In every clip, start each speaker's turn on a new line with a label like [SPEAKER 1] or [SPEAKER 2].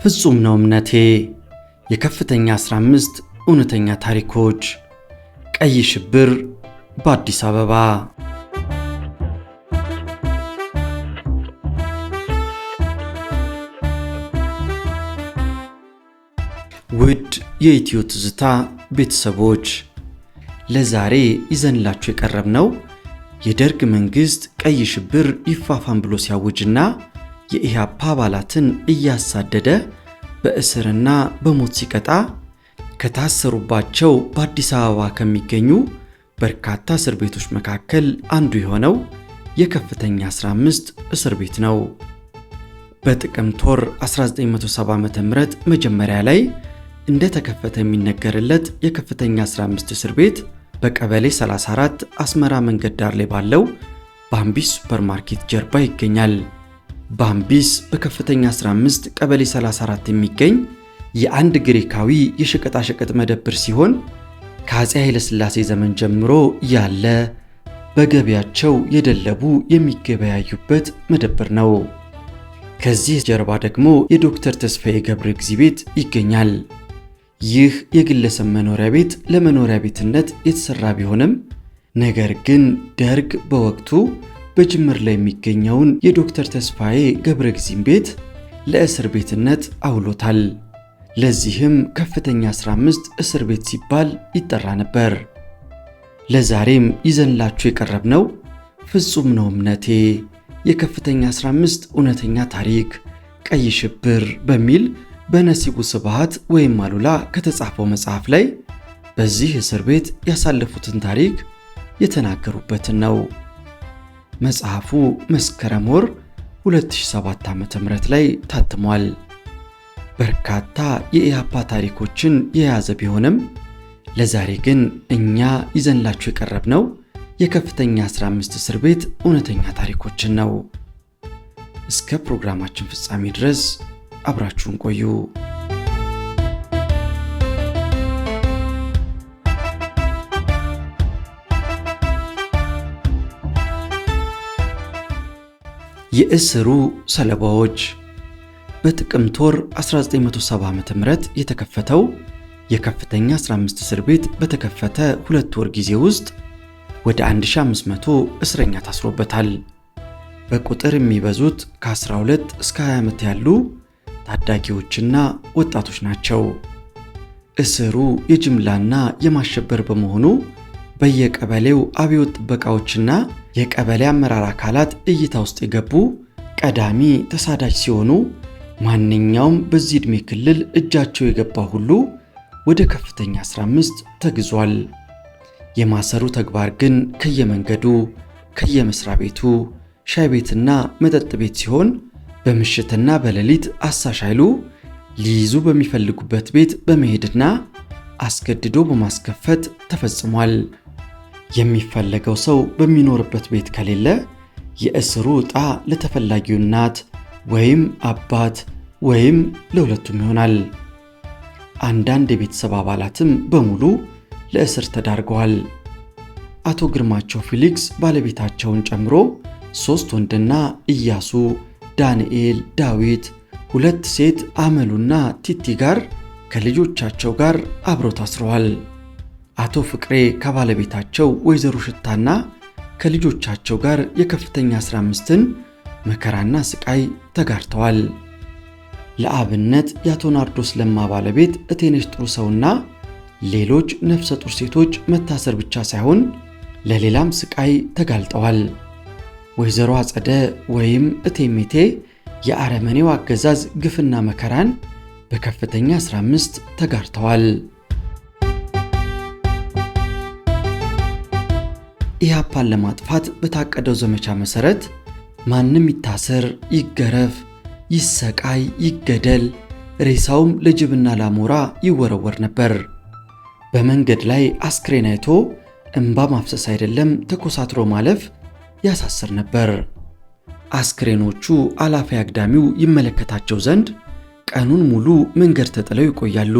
[SPEAKER 1] ፍጹም ነው እምነቴ የከፍተኛ 15 እውነተኛ ታሪኮች። ቀይ ሽብር በአዲስ አበባ። ውድ የኢትዮ ትዝታ ቤተሰቦች ለዛሬ ይዘንላችሁ የቀረብነው የደርግ መንግስት ቀይ ሽብር ይፋፋም ብሎ ሲያውጅና የኢህአፓ አባላትን እያሳደደ በእስርና በሞት ሲቀጣ ከታሰሩባቸው በአዲስ አበባ ከሚገኙ በርካታ እስር ቤቶች መካከል አንዱ የሆነው የከፍተኛ 15 እስር ቤት ነው። በጥቅምት ወር 1970 ዓ.ም መጀመሪያ ላይ እንደተከፈተ የሚነገርለት የከፍተኛ 15 እስር ቤት በቀበሌ 34 አስመራ መንገድ ዳር ላይ ባለው ባምቢስ ሱፐርማርኬት ጀርባ ይገኛል። ባምቢስ በከፍተኛ 15 ቀበሌ 34 የሚገኝ የአንድ ግሪካዊ የሸቀጣሸቀጥ መደብር ሲሆን ከአፄ ኃይለ ሥላሴ ዘመን ጀምሮ ያለ በገቢያቸው የደለቡ የሚገበያዩበት መደብር ነው። ከዚህ ጀርባ ደግሞ የዶክተር ተስፋዬ ገብረ እግዚእ ቤት ይገኛል። ይህ የግለሰብ መኖሪያ ቤት ለመኖሪያ ቤትነት የተሰራ ቢሆንም ነገር ግን ደርግ በወቅቱ በጅምር ላይ የሚገኘውን የዶክተር ተስፋዬ ገብረ እግዚእን ቤት ለእስር ቤትነት አውሎታል። ለዚህም ከፍተኛ 15 እስር ቤት ሲባል ይጠራ ነበር። ለዛሬም ይዘንላችሁ የቀረብነው ፍጹም ነው እምነቴ የከፍተኛ 15 እውነተኛ ታሪክ ቀይ ሽብር በሚል በነሲቡ ስብሃት ወይም አሉላ ከተጻፈው መጽሐፍ ላይ በዚህ እስር ቤት ያሳለፉትን ታሪክ የተናገሩበትን ነው። መጽሐፉ መስከረም ወር 2007 ዓ.ም ላይ ታትሟል። በርካታ የኢህአፓ ታሪኮችን የያዘ ቢሆንም ለዛሬ ግን እኛ ይዘንላችሁ የቀረብነው የከፍተኛ 15 እስር ቤት እውነተኛ ታሪኮችን ነው። እስከ ፕሮግራማችን ፍጻሜ ድረስ አብራችሁን ቆዩ። የእስሩ ሰለባዎች። በጥቅምት ወር 1970 ዓ.ም የተከፈተው የከፍተኛ 15 እስር ቤት በተከፈተ 2 ወር ጊዜ ውስጥ ወደ 1500 እስረኛ ታስሮበታል። በቁጥር የሚበዙት ከ12 እስከ 20 ዓመት ያሉ ታዳጊዎችና ወጣቶች ናቸው። እስሩ የጅምላና የማሸበር በመሆኑ በየቀበሌው አብዮት ጥበቃዎችና የቀበሌ አመራር አካላት እይታ ውስጥ የገቡ ቀዳሚ ተሳዳጅ ሲሆኑ ማንኛውም በዚህ ዕድሜ ክልል እጃቸው የገባ ሁሉ ወደ ከፍተኛ 15 ተግዟል። የማሰሩ ተግባር ግን ከየመንገዱ፣ ከየመስሪያ ቤቱ፣ ሻይ ቤትና መጠጥ ቤት ሲሆን በምሽትና በሌሊት አሳሽ ኃይሉ ሊይዙ በሚፈልጉበት ቤት በመሄድና አስገድዶ በማስከፈት ተፈጽሟል። የሚፈለገው ሰው በሚኖርበት ቤት ከሌለ የእስሩ ዕጣ ለተፈላጊው እናት ወይም አባት ወይም ለሁለቱም ይሆናል። አንዳንድ የቤተሰብ አባላትም በሙሉ ለእስር ተዳርገዋል። አቶ ግርማቸው ፊሊክስ ባለቤታቸውን ጨምሮ 3 ወንድና ኢያሱ፣ ዳንኤል፣ ዳዊት፣ 2 ሴት አመሉና ቲቲ ጋር ከልጆቻቸው ጋር አብረው ታስረዋል። አቶ ፍቅሬ ከባለቤታቸው ወይዘሮ ሽታና ከልጆቻቸው ጋር የከፍተኛ 15ን መከራና ስቃይ ተጋርተዋል። ለአብነት የአቶ ናርዶስ ለማ ባለቤት እቴነሽ ጥሩ ሰውና ሌሎች ነፍሰ ጡር ሴቶች መታሰር ብቻ ሳይሆን ለሌላም ስቃይ ተጋልጠዋል። ወይዘሮ አጸደ ወይም እቴሜቴ የአረመኔው አገዛዝ ግፍና መከራን በከፍተኛ 15 ተጋርተዋል። ኢህአፓን ለማጥፋት በታቀደው ዘመቻ መሰረት ማንም ይታሰር፣ ይገረፍ፣ ይሰቃይ፣ ይገደል፣ ሬሳውም ለጅብና ላሞራ ይወረወር ነበር። በመንገድ ላይ አስክሬን አይቶ እንባ ማፍሰስ አይደለም ተኮሳትሮ ማለፍ ያሳስር ነበር። አስክሬኖቹ አላፊ አግዳሚው ይመለከታቸው ዘንድ ቀኑን ሙሉ መንገድ ተጥለው ይቆያሉ።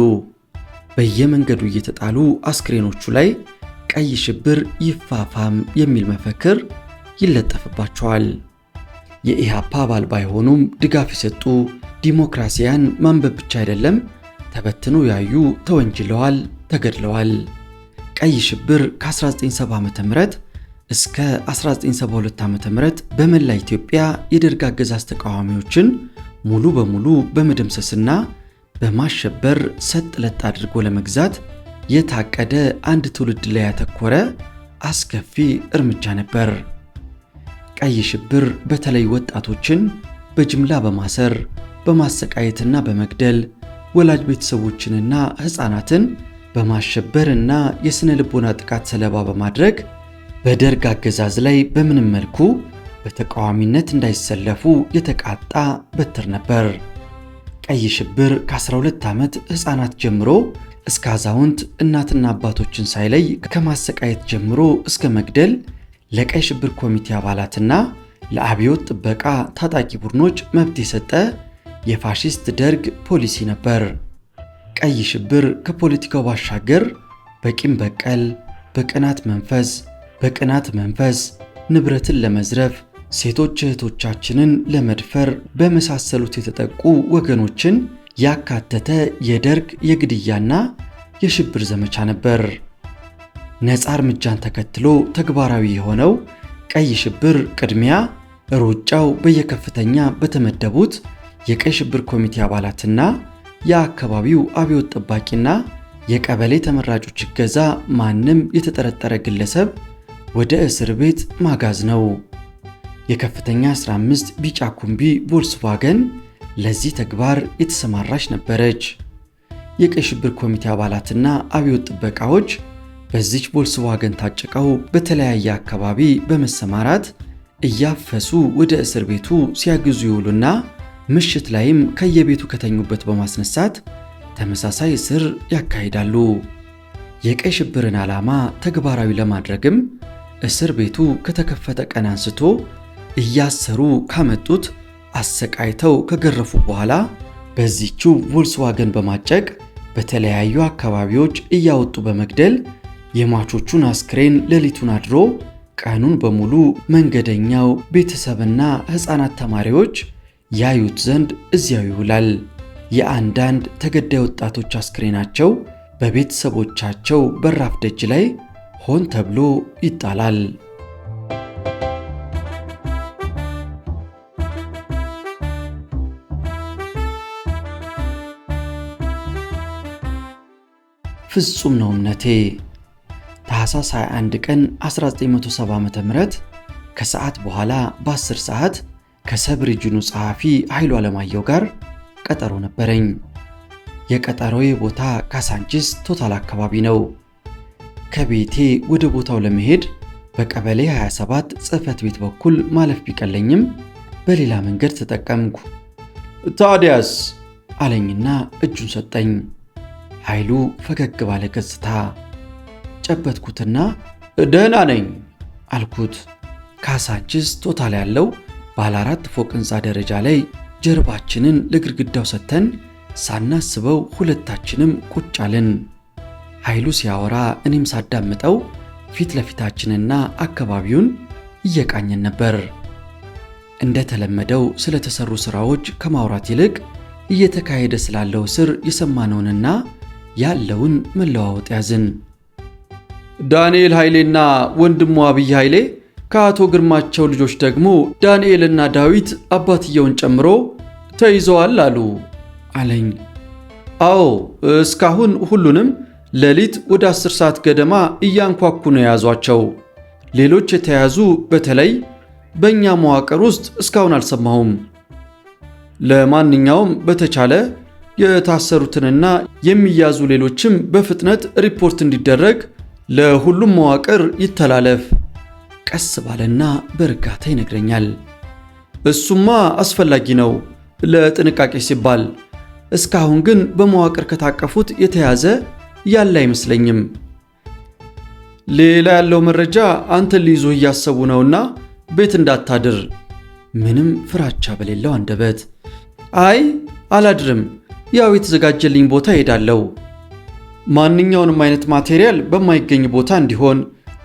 [SPEAKER 1] በየመንገዱ እየተጣሉ አስክሬኖቹ ላይ ቀይ ሽብር ይፋፋም የሚል መፈክር ይለጠፍባቸዋል። የኢሃፓ አባል ባይሆኑም ድጋፍ የሰጡ ዲሞክራሲያን ማንበብ ብቻ አይደለም ተበትኖ ያዩ ተወንጅለዋል፣ ተገድለዋል። ቀይ ሽብር ከ1970 ዓ.ም እስከ 1972 ዓ.ም በመላ ኢትዮጵያ የደርግ አገዛዝ ተቃዋሚዎችን ሙሉ በሙሉ በመደምሰስና በማሸበር ሰጥ ለጥ አድርጎ ለመግዛት የታቀደ አንድ ትውልድ ላይ ያተኮረ አስከፊ እርምጃ ነበር። ቀይ ሽብር በተለይ ወጣቶችን በጅምላ በማሰር በማሰቃየትና በመግደል ወላጅ ቤተሰቦችንና ሕፃናትን በማሸበርና የሥነ ልቦና ጥቃት ሰለባ በማድረግ በደርግ አገዛዝ ላይ በምንም መልኩ በተቃዋሚነት እንዳይሰለፉ የተቃጣ በትር ነበር። ቀይ ሽብር ከ12 ዓመት ሕፃናት ጀምሮ እስከ አዛውንት እናትና አባቶችን ሳይለይ ከማሰቃየት ጀምሮ እስከ መግደል ለቀይ ሽብር ኮሚቴ አባላትና ለአብዮት ጥበቃ ታጣቂ ቡድኖች መብት የሰጠ የፋሺስት ደርግ ፖሊሲ ነበር። ቀይ ሽብር ከፖለቲካው ባሻገር በቂም በቀል፣ በቅናት መንፈስ ንብረትን ለመዝረፍ፣ ሴቶች እህቶቻችንን ለመድፈር በመሳሰሉት የተጠቁ ወገኖችን ያካተተ የደርግ የግድያና የሽብር ዘመቻ ነበር። ነፃ እርምጃን ተከትሎ ተግባራዊ የሆነው ቀይ ሽብር ቅድሚያ ሩጫው በየከፍተኛ በተመደቡት የቀይ ሽብር ኮሚቴ አባላትና የአካባቢው አብዮት ጠባቂና የቀበሌ ተመራጮች እገዛ ማንም የተጠረጠረ ግለሰብ ወደ እስር ቤት ማጋዝ ነው። የከፍተኛ 15 ቢጫ ኩምቢ ቮልስዋገን ለዚህ ተግባር የተሰማራች ነበረች። የቀይ ሽብር ኮሚቴ አባላትና አብዮት ጥበቃዎች በዚች ቮልስዋገን ታጭቀው በተለያየ አካባቢ በመሰማራት እያፈሱ ወደ እስር ቤቱ ሲያግዙ ይውሉና ምሽት ላይም ከየቤቱ ከተኙበት በማስነሳት ተመሳሳይ እስር ያካሂዳሉ። የቀይ ሽብርን ዓላማ ተግባራዊ ለማድረግም እስር ቤቱ ከተከፈተ ቀን አንስቶ እያሰሩ ካመጡት አሰቃይተው ከገረፉ በኋላ በዚህችው ቮልስዋገን በማጨቅ በተለያዩ አካባቢዎች እያወጡ በመግደል የሟቾቹን አስክሬን ሌሊቱን አድሮ ቀኑን በሙሉ መንገደኛው ቤተሰብና ሕፃናት ተማሪዎች ያዩት ዘንድ እዚያው ይውላል። የአንዳንድ ተገዳይ ወጣቶች አስክሬናቸው በቤተሰቦቻቸው በራፍ ደጅ ላይ ሆን ተብሎ ይጣላል። ፍጹም ነው እምነቴ። ታኅሳስ 21 ቀን 1970 ዓ.ም ከሰዓት በኋላ በ10 ሰዓት ከሰብ ሪጅኑ ጸሐፊ ኃይሉ ዓለማየሁ ጋር ቀጠሮ ነበረኝ። የቀጠሮዬ ቦታ ካሳንቺስ ቶታል አካባቢ ነው። ከቤቴ ወደ ቦታው ለመሄድ በቀበሌ 27 ጽሕፈት ቤት በኩል ማለፍ ቢቀለኝም በሌላ መንገድ ተጠቀምኩ። ታዲያስ አለኝና እጁን ሰጠኝ። ኃይሉ ፈገግ ባለ ገጽታ ጨበጥኩትና ደህና ነኝ አልኩት። ካሳንቺስ ቶታል ያለው ባለ 4 ፎቅ ሕንፃ ደረጃ ላይ ጀርባችንን ለግድግዳው ሰጥተን ሳናስበው ሁለታችንም ቁጭ አልን። ኃይሉ ሲያወራ እኔም ሳዳምጠው ፊት ለፊታችንና አካባቢውን እየቃኘን ነበር። እንደተለመደው ስለተሰሩ ስራዎች ከማውራት ይልቅ እየተካሄደ ስላለው እስር የሰማነውንና ያለውን መለዋወጥ ያዝን። ዳንኤል ኃይሌና ወንድሙ አብይ ኃይሌ ከአቶ ግርማቸው ልጆች ደግሞ ዳንኤልና ዳዊት አባትየውን ጨምሮ ተይዘዋል አሉ አለኝ። አዎ እስካሁን ሁሉንም ሌሊት ወደ 10 ሰዓት ገደማ እያንኳኩ ነው የያዟቸው። ሌሎች የተያዙ በተለይ በእኛ መዋቅር ውስጥ እስካሁን አልሰማሁም። ለማንኛውም በተቻለ የታሰሩትንና የሚያዙ ሌሎችም በፍጥነት ሪፖርት እንዲደረግ ለሁሉም መዋቅር ይተላለፍ። ቀስ ባለና በእርጋታ ይነግረኛል። እሱማ አስፈላጊ ነው ለጥንቃቄ ሲባል። እስካሁን ግን በመዋቅር ከታቀፉት የተያዘ ያለ አይመስለኝም። ሌላ ያለው መረጃ አንተን ሊይዙ እያሰቡ ነውና ቤት እንዳታድር። ምንም ፍራቻ በሌለው አንደበት አይ አላድርም፣ ያው የተዘጋጀልኝ ቦታ ሄዳለሁ። ማንኛውንም አይነት ማቴሪያል በማይገኝ ቦታ እንዲሆን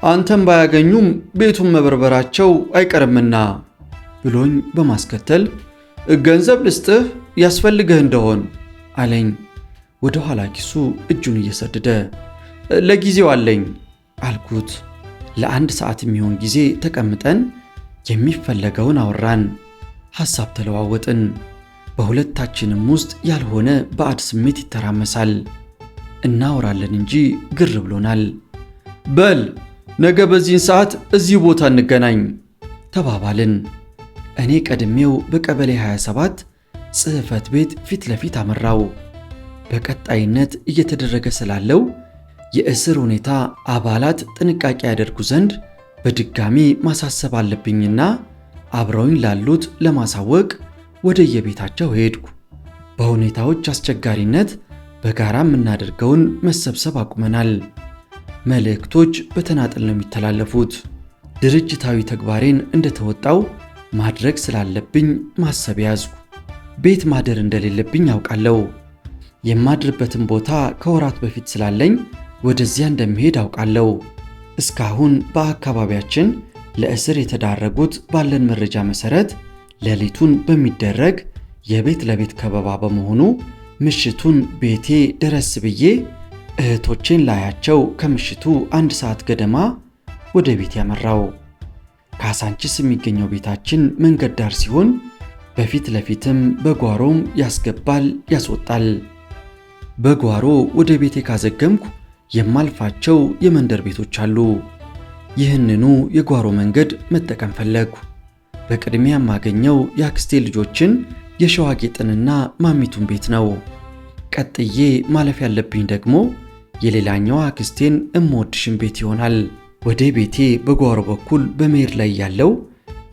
[SPEAKER 1] አንተም ባያገኙም ቤቱን መበርበራቸው አይቀርምና ብሎኝ በማስከተል ገንዘብ ልስጥህ ያስፈልግህ እንደሆን አለኝ። ወደ ኋላ ኪሱ እጁን እየሰደደ ለጊዜው አለኝ አልኩት። ለ1 ሰዓት የሚሆን ጊዜ ተቀምጠን የሚፈለገውን አወራን፣ ሐሳብ ተለዋወጥን። በሁለታችንም ውስጥ ያልሆነ ባዕድ ስሜት ይተራመሳል። እናወራለን እንጂ ግር ብሎናል። በል ነገ በዚህን ሰዓት እዚህ ቦታ እንገናኝ ተባባልን። እኔ ቀድሜው በቀበሌ 27 ጽሕፈት ቤት ፊት ለፊት አመራው። በቀጣይነት እየተደረገ ስላለው የእስር ሁኔታ አባላት ጥንቃቄ ያደርጉ ዘንድ በድጋሚ ማሳሰብ አለብኝና አብረውኝ ላሉት ለማሳወቅ ወደ የቤታቸው ሄድኩ። በሁኔታዎች አስቸጋሪነት በጋራ የምናደርገውን መሰብሰብ አቁመናል። መልእክቶች በተናጠል ነው የሚተላለፉት። ድርጅታዊ ተግባሬን እንደተወጣው ማድረግ ስላለብኝ ማሰብ ያዝኩ። ቤት ማደር እንደሌለብኝ አውቃለሁ። የማድርበትን ቦታ ከወራት በፊት ስላለኝ ወደዚያ እንደምሄድ አውቃለሁ። እስካሁን በአካባቢያችን ለእስር የተዳረጉት ባለን መረጃ መሰረት ሌሊቱን በሚደረግ የቤት ለቤት ከበባ በመሆኑ ምሽቱን ቤቴ ደረስ ብዬ እህቶቼን ላያቸው ከምሽቱ 1 ሰዓት ገደማ ወደ ቤት ያመራው። ካሳንቺስ የሚገኘው ቤታችን መንገድ ዳር ሲሆን በፊት ለፊትም በጓሮም ያስገባል ያስወጣል። በጓሮ ወደ ቤቴ ካዘገምኩ የማልፋቸው የመንደር ቤቶች አሉ። ይህንኑ የጓሮ መንገድ መጠቀም ፈለግኩ። በቅድሚያ የማገኘው የአክስቴ ልጆችን የሸዋጌጥንና ማሚቱን ቤት ነው። ቀጥዬ ማለፍ ያለብኝ ደግሞ የሌላኛዋ አክስቴን እምወድሽን ቤት ይሆናል። ወደ ቤቴ በጓሮ በኩል በመሄድ ላይ ያለው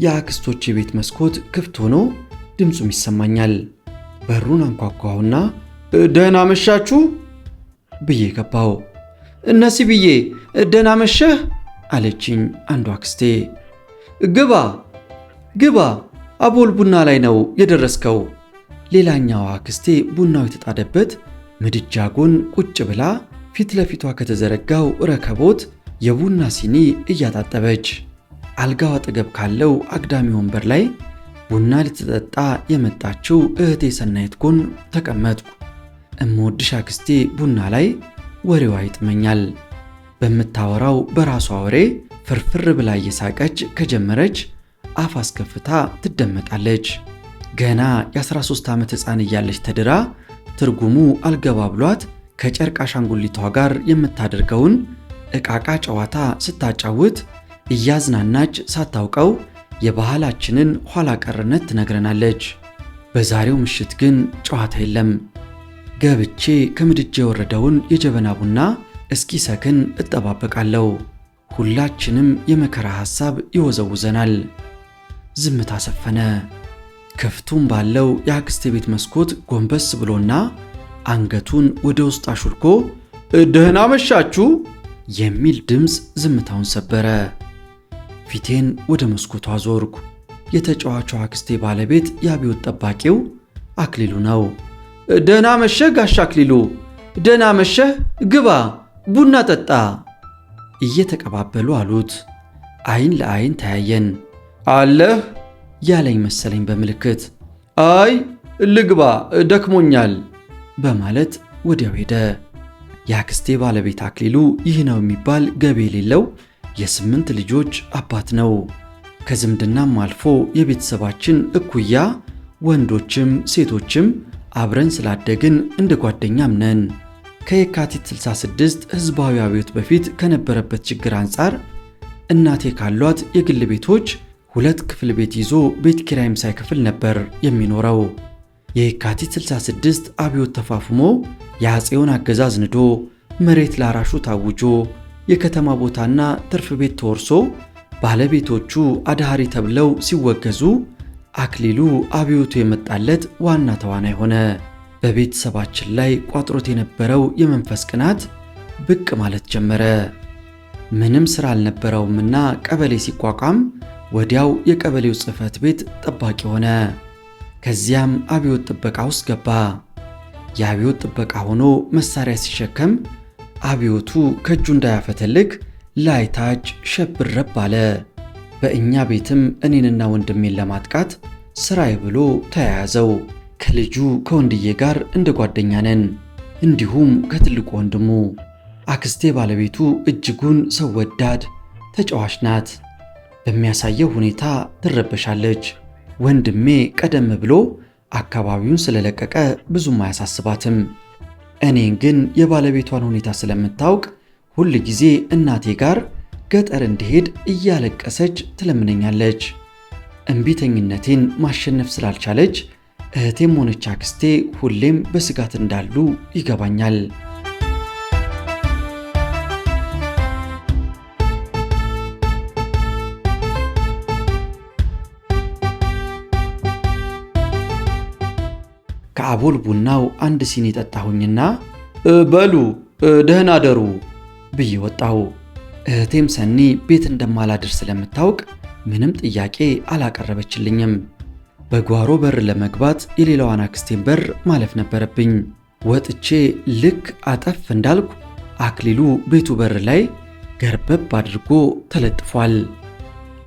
[SPEAKER 1] የአክስቶች የቤት መስኮት ክፍት ሆኖ ድምፁም ይሰማኛል። በሩን አንኳኳሁና ደህና መሻችሁ ብዬ ገባው። እነሲ ብዬ ደህና መሸህ አለችኝ አንዷ አክስቴ። ግባ ግባ፣ አቦል ቡና ላይ ነው የደረስከው። ሌላኛዋ አክስቴ ቡናው የተጣደበት ምድጃ ጎን ቁጭ ብላ ፊት ለፊቷ ከተዘረጋው ረከቦት የቡና ሲኒ እያጣጠበች፣ አልጋው አጠገብ ካለው አግዳሚ ወንበር ላይ ቡና ልትጠጣ የመጣችው እህቴ ሰናይት ጎን ተቀመጥኩ። እምወድሽ አክስቴ ቡና ላይ ወሬዋ ይጥመኛል። በምታወራው በራሷ ወሬ ፍርፍር ብላ እየሳቀች ከጀመረች አፍ አስከፍታ ትደመጣለች። ገና የ13 ዓመት ሕፃን እያለች ተድራ ትርጉሙ አልገባ ብሏት ከጨርቅ አሻንጉሊቷ ጋር የምታደርገውን ዕቃቃ ጨዋታ ስታጫውት እያዝናናች ሳታውቀው የባህላችንን ኋላ ቀርነት ትነግረናለች። በዛሬው ምሽት ግን ጨዋታ የለም። ገብቼ ከምድጃ የወረደውን የጀበና ቡና እስኪ ሰክን እጠባበቃለሁ። ሁላችንም የመከራ ሐሳብ ይወዘውዘናል። ዝምታ ሰፈነ። ከፍቱም ባለው የአክስቴ ቤት መስኮት ጎንበስ ብሎና አንገቱን ወደ ውስጥ አሹልኮ ደህና መሻችሁ የሚል ድምፅ ዝምታውን ሰበረ። ፊቴን ወደ መስኮቱ አዞርኩ። የተጫዋቿ አክስቴ ባለቤት የአብዮት ጠባቂው አክሊሉ ነው። ደህና መሸህ ጋሽ አክሊሉ፣ ደህና መሸህ፣ ግባ ቡና ጠጣ እየተቀባበሉ አሉት። አይን ለአይን ተያየን። አለህ ያለኝ መሰለኝ በምልክት። አይ ልግባ ደክሞኛል በማለት ወዲያው ሄደ። የአክስቴ ባለቤት አክሊሉ ይህ ነው የሚባል ገቢ የሌለው የ8 ልጆች አባት ነው። ከዝምድናም አልፎ የቤተሰባችን እኩያ ወንዶችም ሴቶችም አብረን ስላደግን እንደ ጓደኛም ነን። ከየካቲት 66 ሕዝባዊ አብዮት በፊት ከነበረበት ችግር አንጻር እናቴ ካሏት የግል ቤቶች 2 ክፍል ቤት ይዞ ቤት ኪራይም ሳይከፍል ነበር የሚኖረው። የየካቲት 66 አብዮት ተፋፍሞ የአፄውን አገዛዝ ንዶ መሬት ላራሹ ታውጆ የከተማ ቦታና ትርፍ ቤት ተወርሶ ባለቤቶቹ አድሃሪ ተብለው ሲወገዙ አክሊሉ አብዮቱ የመጣለት ዋና ተዋናይ ሆነ። በቤተሰባችን ላይ ቋጥሮት የነበረው የመንፈስ ቅናት ብቅ ማለት ጀመረ። ምንም ሥራ አልነበረውምና ቀበሌ ሲቋቋም ወዲያው የቀበሌው ጽሕፈት ቤት ጠባቂ ሆነ። ከዚያም አብዮት ጥበቃ ውስጥ ገባ። የአብዮት ጥበቃ ሆኖ መሳሪያ ሲሸከም አብዮቱ ከእጁ እንዳያፈተልክ ላይታች ሸብረብ አለ። በእኛ ቤትም እኔንና ወንድሜን ለማጥቃት ስራዬ ብሎ ተያያዘው። ከልጁ ከወንድዬ ጋር እንደ ጓደኛ ነን፣ እንዲሁም ከትልቁ ወንድሙ። አክስቴ ባለቤቱ እጅጉን ሰው ወዳድ ተጫዋች ናት። በሚያሳየው ሁኔታ ትረበሻለች። ወንድሜ ቀደም ብሎ አካባቢውን ስለለቀቀ ብዙም አያሳስባትም። እኔን ግን የባለቤቷን ሁኔታ ስለምታውቅ ሁል ጊዜ እናቴ ጋር ገጠር እንድሄድ እያለቀሰች ትለምነኛለች። እምቢተኝነቴን ማሸነፍ ስላልቻለች እህቴም ሆነች አክስቴ ሁሌም በስጋት እንዳሉ ይገባኛል። ከአቦል ቡናው አንድ ሲኒ ጠጣሁኝና በሉ ደህና አደሩ ብዬ ወጣሁ። እህቴም ሰኒ ቤት እንደማላድር ስለምታውቅ ምንም ጥያቄ አላቀረበችልኝም። በጓሮ በር ለመግባት የሌላዋን አክስቴን በር ማለፍ ነበረብኝ። ወጥቼ ልክ አጠፍ እንዳልኩ አክሊሉ ቤቱ በር ላይ ገርበብ አድርጎ ተለጥፏል።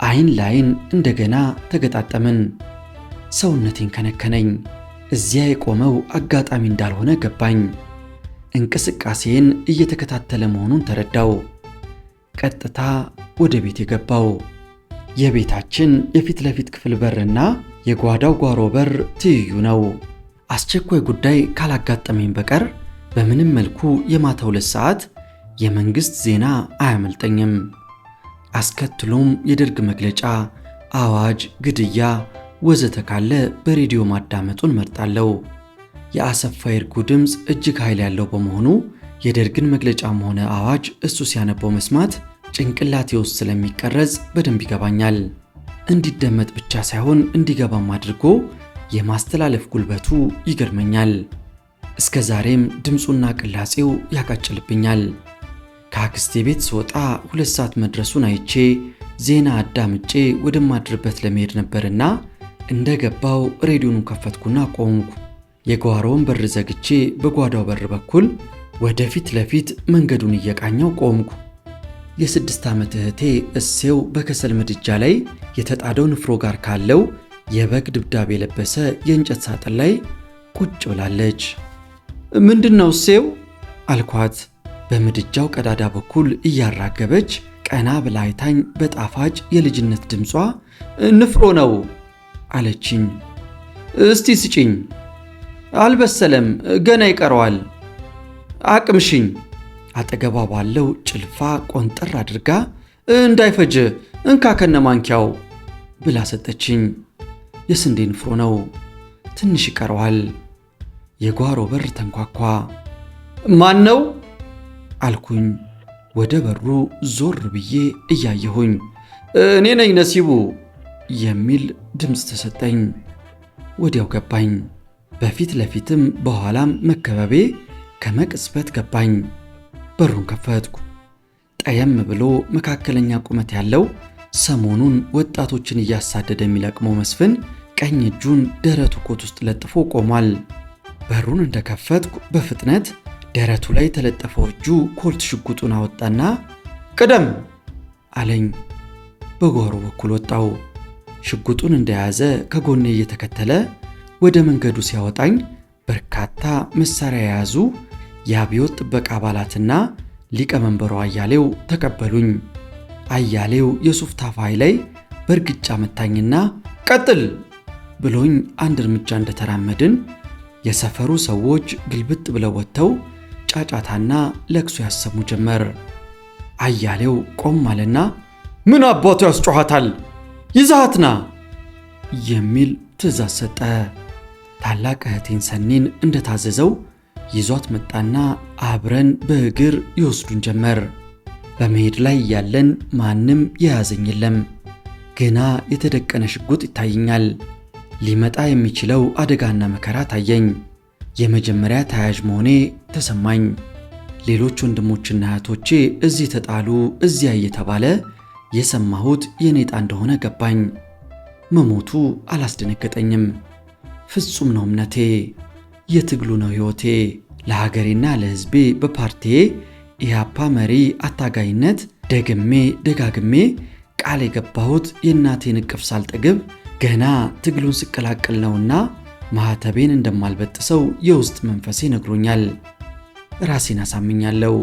[SPEAKER 1] አይን ላይን እንደገና ተገጣጠምን። ሰውነቴን ከነከነኝ። እዚያ የቆመው አጋጣሚ እንዳልሆነ ገባኝ። እንቅስቃሴን እየተከታተለ መሆኑን ተረዳው። ቀጥታ ወደ ቤት የገባው። የቤታችን የፊት ለፊት ክፍል በርና የጓዳው ጓሮ በር ትይዩ ነው። አስቸኳይ ጉዳይ ካላጋጠመኝ በቀር በምንም መልኩ የማታ 2 ሰዓት የመንግሥት ዜና አያመልጠኝም። አስከትሎም የደርግ መግለጫ፣ አዋጅ፣ ግድያ ወዘተ ካለ በሬዲዮ ማዳመጡን መርጣለሁ። የአሰፋ ይርጉ ድምፅ እጅግ ኃይል ያለው በመሆኑ የደርግን መግለጫም ሆነ አዋጅ እሱ ሲያነበው መስማት ጭንቅላቴ ውስጥ ስለሚቀረጽ በደንብ ይገባኛል። እንዲደመጥ ብቻ ሳይሆን እንዲገባም አድርጎ የማስተላለፍ ጉልበቱ ይገርመኛል። እስከ ዛሬም ድምፁና ቅላጼው ያቃጭልብኛል። ከአክስቴ ቤት ስወጣ 2 ሰዓት መድረሱን አይቼ ዜና አዳምጬ ወደማድርበት ለመሄድ ነበርና እንደገባው ሬዲዮኑን ከፈትኩና ቆምኩ። የጓሮውን በር ዘግቼ በጓዳው በር በኩል ወደፊት ለፊት መንገዱን እየቃኘው ቆምኩ። የ6 ዓመት እህቴ እሴው በከሰል ምድጃ ላይ የተጣደው ንፍሮ ጋር ካለው የበግ ድብዳቤ የለበሰ የእንጨት ሳጥን ላይ ቁጭ ብላለች። ምንድነው እሴው አልኳት። በምድጃው ቀዳዳ በኩል እያራገበች ቀና ብላ አይታኝ በጣፋጭ የልጅነት ድምጿ ንፍሮ ነው አለችኝ። እስቲ ስጪኝ። አልበሰለም፣ ገና ይቀረዋል። አቅምሽኝ። አጠገቧ ባለው ጭልፋ ቆንጠር አድርጋ እንዳይፈጅ እንካ ከነ ማንኪያው ብላ ሰጠችኝ። የስንዴ ንፍሮ ነው፣ ትንሽ ይቀረዋል። የጓሮ በር ተንኳኳ። ማን ነው አልኩኝ። ወደ በሩ ዞር ብዬ እያየሁኝ እኔ ነኝ ነሲቡ የሚል ድምፅ ተሰጠኝ። ወዲያው ገባኝ። በፊት ለፊትም በኋላም መከበቤ ከመቅጽበት ገባኝ። በሩን ከፈትኩ። ጠየም ብሎ መካከለኛ ቁመት ያለው ሰሞኑን ወጣቶችን እያሳደደ የሚለቅመው መስፍን ቀኝ እጁን ደረቱ ኮት ውስጥ ለጥፎ ቆሟል። በሩን እንደከፈትኩ በፍጥነት ደረቱ ላይ የተለጠፈው እጁ ኮልት ሽጉጡን አወጣና ቅደም አለኝ። በጓሮ በኩል ወጣው። ሽጉጡን እንደያዘ ከጎኔ እየተከተለ ወደ መንገዱ ሲያወጣኝ በርካታ መሳሪያ የያዙ የአብዮት ጥበቃ አባላትና ሊቀመንበሩ አያሌው ተቀበሉኝ። አያሌው የሱፍ ታፋይ ላይ በእርግጫ መታኝና ቀጥል ብሎኝ አንድ እርምጃ እንደተራመድን የሰፈሩ ሰዎች ግልብጥ ብለው ወጥተው ጫጫታና ለቅሶ ያሰሙ ጀመር። አያሌው ቆም አለና ምን አባቱ ያስጮሃታል? ይዛሃትና የሚል ትዕዛዝ ሰጠ። ታላቅ እህቴን ሰኒን እንደታዘዘው ይዟት መጣና አብረን በእግር ይወስዱን ጀመር። በመሄድ ላይ ያለን ማንም የያዘኝ የለም። ገና የተደቀነ ሽጉጥ ይታየኛል። ሊመጣ የሚችለው አደጋና መከራ ታየኝ። የመጀመሪያ ተያያዥ መሆኔ ተሰማኝ። ሌሎች ወንድሞችና እህቶቼ እዚህ ተጣሉ እዚያ እየተባለ የሰማሁት የኔ ዕጣ እንደሆነ ገባኝ። መሞቱ አላስደነገጠኝም። ፍጹም ነው እምነቴ። የትግሉ ነው ሕይወቴ። ለሀገሬና ለሕዝቤ በፓርቲዬ ኢህአፓ መሪ አታጋይነት ደግሜ ደጋግሜ ቃል የገባሁት የእናቴን እቅፍ ሳልጠግብ ገና ትግሉን ስቀላቀል ነውና ማኅተቤን እንደማልበጥሰው የውስጥ መንፈሴ ነግሮኛል። ራሴን አሳምኛለሁ።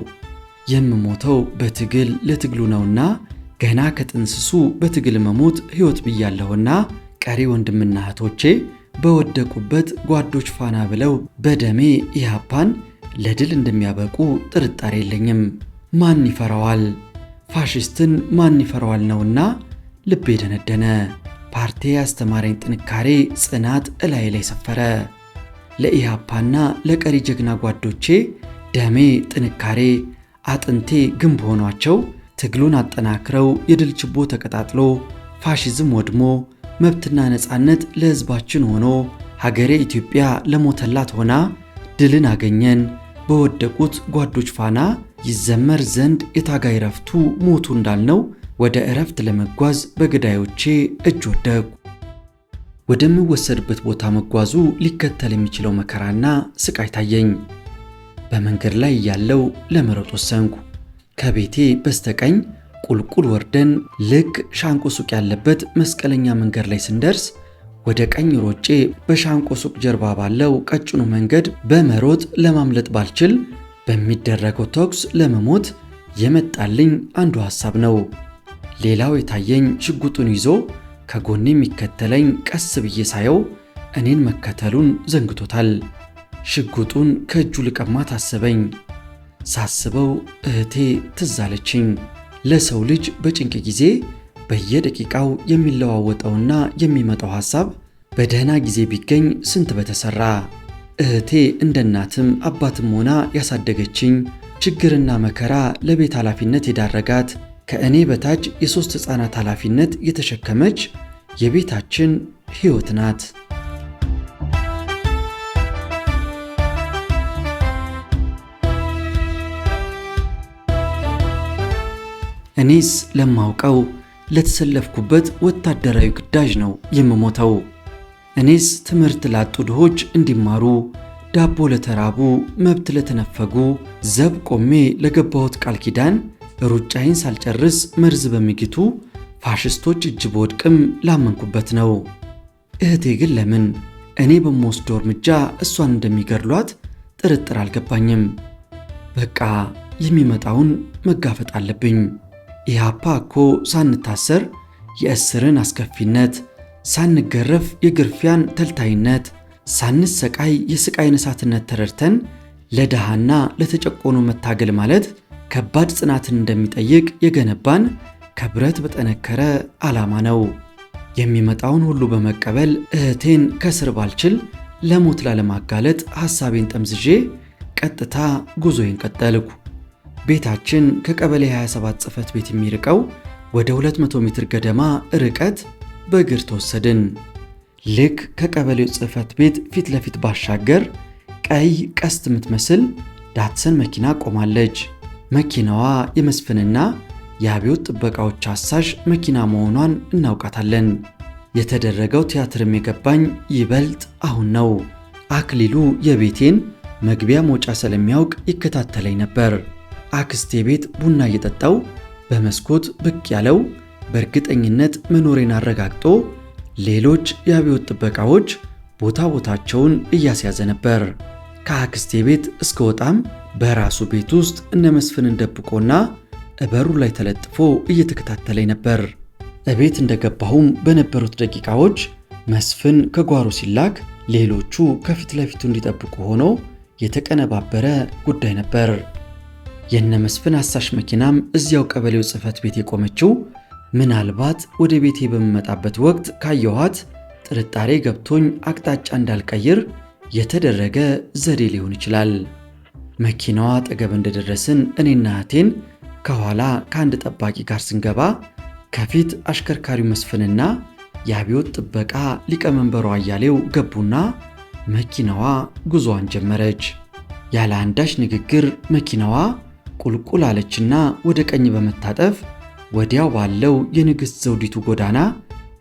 [SPEAKER 1] የምሞተው በትግል ለትግሉ ነውና ገና ከጥንስሱ በትግል መሞት ሕይወት ብያለሁና ቀሪ ወንድምና እህቶቼ በወደቁበት ጓዶች ፋና ብለው በደሜ ኢህአፓን ለድል እንደሚያበቁ ጥርጣሬ የለኝም። ማን ይፈራዋል? ፋሽስትን ማን ይፈራዋል ነውና ልቤ ደነደነ። ፓርቲ ያስተማረኝ ጥንካሬ፣ ጽናት እላይ ላይ ሰፈረ። ለኢህአፓና ለቀሪ ጀግና ጓዶቼ ደሜ ጥንካሬ፣ አጥንቴ ግንብ ሆኗቸው ትግሉን አጠናክረው የድል ችቦ ተቀጣጥሎ ፋሽዝም ወድሞ መብትና ነፃነት ለሕዝባችን ሆኖ ሀገሬ ኢትዮጵያ ለሞተላት ሆና ድልን አገኘን በወደቁት ጓዶች ፋና ይዘመር ዘንድ የታጋይ ረፍቱ ሞቱ እንዳልነው ወደ እረፍት ለመጓዝ በገዳዮቼ እጅ ወደቁ። ወደምወሰድበት ቦታ መጓዙ ሊከተል የሚችለው መከራና ስቃይ ታየኝ። በመንገድ ላይ ያለው ለመሮጥ ወሰንኩ። ከቤቴ በስተቀኝ ቁልቁል ወርደን ልክ ሻንቆ ሱቅ ያለበት መስቀለኛ መንገድ ላይ ስንደርስ ወደ ቀኝ ሮጬ በሻንቆ ሱቅ ጀርባ ባለው ቀጭኑ መንገድ በመሮጥ ለማምለጥ ባልችል በሚደረገው ተኩስ ለመሞት የመጣልኝ አንዱ ሐሳብ ነው። ሌላው የታየኝ ሽጉጡን ይዞ ከጎኔ የሚከተለኝ ቀስ ብዬ ሳየው እኔን መከተሉን ዘንግቶታል። ሽጉጡን ከእጁ ልቀማት አሰበኝ። ሳስበው እህቴ ትዝ አለችኝ። ለሰው ልጅ በጭንቅ ጊዜ በየደቂቃው የሚለዋወጠውና የሚመጣው ሐሳብ በደህና ጊዜ ቢገኝ ስንት በተሰራ። እህቴ እንደ እናትም አባትም ሆና ያሳደገችኝ፣ ችግርና መከራ ለቤት ኃላፊነት የዳረጋት፣ ከእኔ በታች የሦስት ሕፃናት ኃላፊነት የተሸከመች የቤታችን ሕይወት ናት። እኔስ ለማውቀው ለተሰለፍኩበት ወታደራዊ ግዳጅ ነው የምሞተው። እኔስ ትምህርት ላጡ ድሆች እንዲማሩ፣ ዳቦ ለተራቡ፣ መብት ለተነፈጉ ዘብ ቆሜ ለገባሁት ቃል ኪዳን ሩጫዬን ሳልጨርስ መርዝ በሚግቱ ፋሽስቶች እጅ በወድቅም ላመንኩበት ነው። እህቴ ግን ለምን እኔ በምወስደው እርምጃ እሷን እንደሚገድሏት ጥርጥር አልገባኝም። በቃ የሚመጣውን መጋፈጥ አለብኝ። ኢህአፓ እኮ ሳንታሰር የእስርን አስከፊነት፣ ሳንገረፍ የግርፊያን ተልታይነት፣ ሳንሰቃይ የስቃይን እሳትነት ተረድተን ለድሃና ለተጨቆኑ መታገል ማለት ከባድ ጽናትን እንደሚጠይቅ የገነባን ከብረት በጠነከረ ዓላማ ነው። የሚመጣውን ሁሉ በመቀበል እህቴን ከስር ባልችል ለሞት ላለማጋለጥ ሐሳቤን ጠምዝዤ ቀጥታ ጉዞዬን ቀጠልኩ። ቤታችን ከቀበሌ 27 ጽሕፈት ቤት የሚርቀው ወደ 200 ሜትር ገደማ ርቀት በእግር ተወሰድን። ልክ ከቀበሌው ጽሕፈት ቤት ፊት ለፊት ባሻገር ቀይ ቀስት የምትመስል ዳትሰን መኪና ቆማለች። መኪናዋ የመስፍንና የአብዮት ጥበቃዎች አሳሽ መኪና መሆኗን እናውቃታለን። የተደረገው ቲያትርም የገባኝ ይበልጥ አሁን ነው። አክሊሉ የቤቴን መግቢያ መውጫ ስለሚያውቅ ይከታተለኝ ነበር። አክስቴ ቤት ቡና እየጠጣው በመስኮት ብቅ ያለው በእርግጠኝነት መኖሬን አረጋግጦ ሌሎች የአብዮት ጥበቃዎች ቦታ ቦታቸውን እያስያዘ ነበር። ከአክስቴ ቤት እስከ ወጣም በራሱ ቤት ውስጥ እነ መስፍንን ደብቆና በሩ ላይ ተለጥፎ እየተከታተለኝ ነበር። እቤት እንደገባሁም በነበሩት ደቂቃዎች መስፍን ከጓሮ ሲላክ ሌሎቹ ከፊት ለፊቱ እንዲጠብቁ ሆኖ የተቀነባበረ ጉዳይ ነበር። የነ መስፍን አሳሽ መኪናም እዚያው ቀበሌው ጽሕፈት ቤት የቆመችው ምናልባት ወደ ቤቴ በምመጣበት ወቅት ካየኋት ጥርጣሬ ገብቶኝ አቅጣጫ እንዳልቀይር የተደረገ ዘዴ ሊሆን ይችላል። መኪናዋ አጠገብ እንደደረስን እኔና እህቴን ከኋላ ከአንድ ጠባቂ ጋር ስንገባ ከፊት አሽከርካሪው መስፍንና የአብዮት ጥበቃ ሊቀመንበሩ አያሌው ገቡና መኪናዋ ጉዞዋን ጀመረች። ያለ አንዳች ንግግር መኪናዋ ቁልቁል አለችና ወደ ቀኝ በመታጠፍ ወዲያው ባለው የንግሥት ዘውዲቱ ጎዳና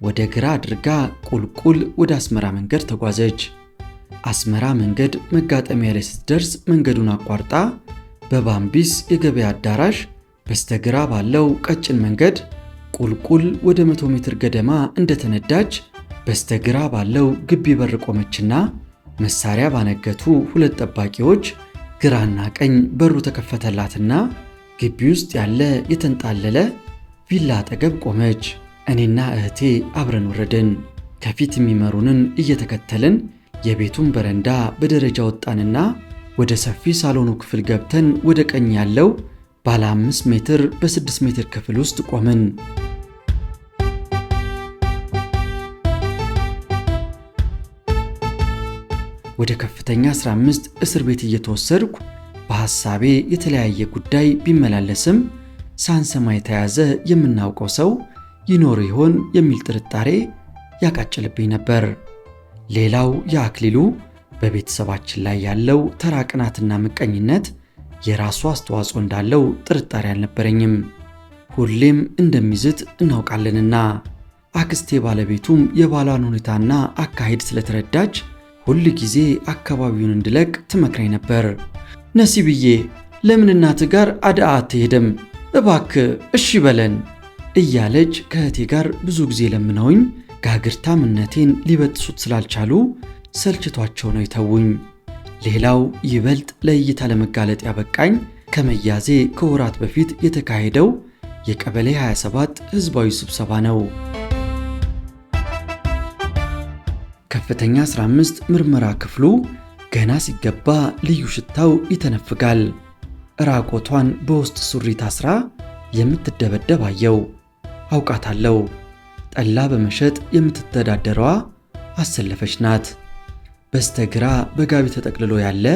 [SPEAKER 1] ወደ ግራ አድርጋ ቁልቁል ወደ አስመራ መንገድ ተጓዘች። አስመራ መንገድ መጋጠሚያ ላይ ስትደርስ መንገዱን አቋርጣ በባምቢስ የገበያ አዳራሽ በስተግራ ባለው ቀጭን መንገድ ቁልቁል ወደ 100 ሜትር ገደማ እንደተነዳች በስተግራ ባለው ግቢ በር ቆመችና መሳሪያ ባነገቱ 2 ጠባቂዎች ግራና ቀኝ በሩ ተከፈተላትና ግቢ ውስጥ ያለ የተንጣለለ ቪላ አጠገብ ቆመች። እኔና እህቴ አብረን ወረድን። ከፊት የሚመሩንን እየተከተልን የቤቱን በረንዳ በደረጃ ወጣንና ወደ ሰፊ ሳሎኑ ክፍል ገብተን ወደ ቀኝ ያለው ባለ 5 ሜትር በ6 ሜትር ክፍል ውስጥ ቆምን። ወደ ከፍተኛ 15 እስር ቤት እየተወሰድኩ በሐሳቤ የተለያየ ጉዳይ ቢመላለስም ሳንሰማ የተያዘ የምናውቀው ሰው ይኖር ይሆን የሚል ጥርጣሬ ያቃጭልብኝ ነበር። ሌላው የአክሊሉ በቤተሰባችን ላይ ያለው ተራ ቅናትና ምቀኝነት የራሱ አስተዋጽኦ እንዳለው ጥርጣሬ አልነበረኝም። ሁሌም እንደሚዝት እናውቃለንና አክስቴ ባለቤቱም የባሏን ሁኔታና አካሄድ ስለተረዳች ሁል ጊዜ አካባቢውን እንድለቅ ትመክረኝ ነበር። ነሲብዬ ለምን እናትህ ጋር አድአ አትሄድም? እባክህ እሺ በለን እያለች ከእህቴ ጋር ብዙ ጊዜ ለምነውኝ ጋግርታምነቴን ሊበጥሱት ስላልቻሉ ሰልችቷቸው ነው የተውኝ። ሌላው ይበልጥ ለእይታ ለመጋለጥ ያበቃኝ ከመያዜ ከወራት በፊት የተካሄደው የቀበሌ 27 ህዝባዊ ስብሰባ ነው። ከፍተኛ 15 ምርመራ ክፍሉ ገና ሲገባ ልዩ ሽታው ይተነፍጋል። ራቆቷን በውስጥ ሱሪ ታስራ የምትደበደብ አየው። አውቃታለሁ። ጠላ በመሸጥ የምትተዳደረዋ አሰለፈች ናት። በስተግራ በጋቢ ተጠቅልሎ ያለ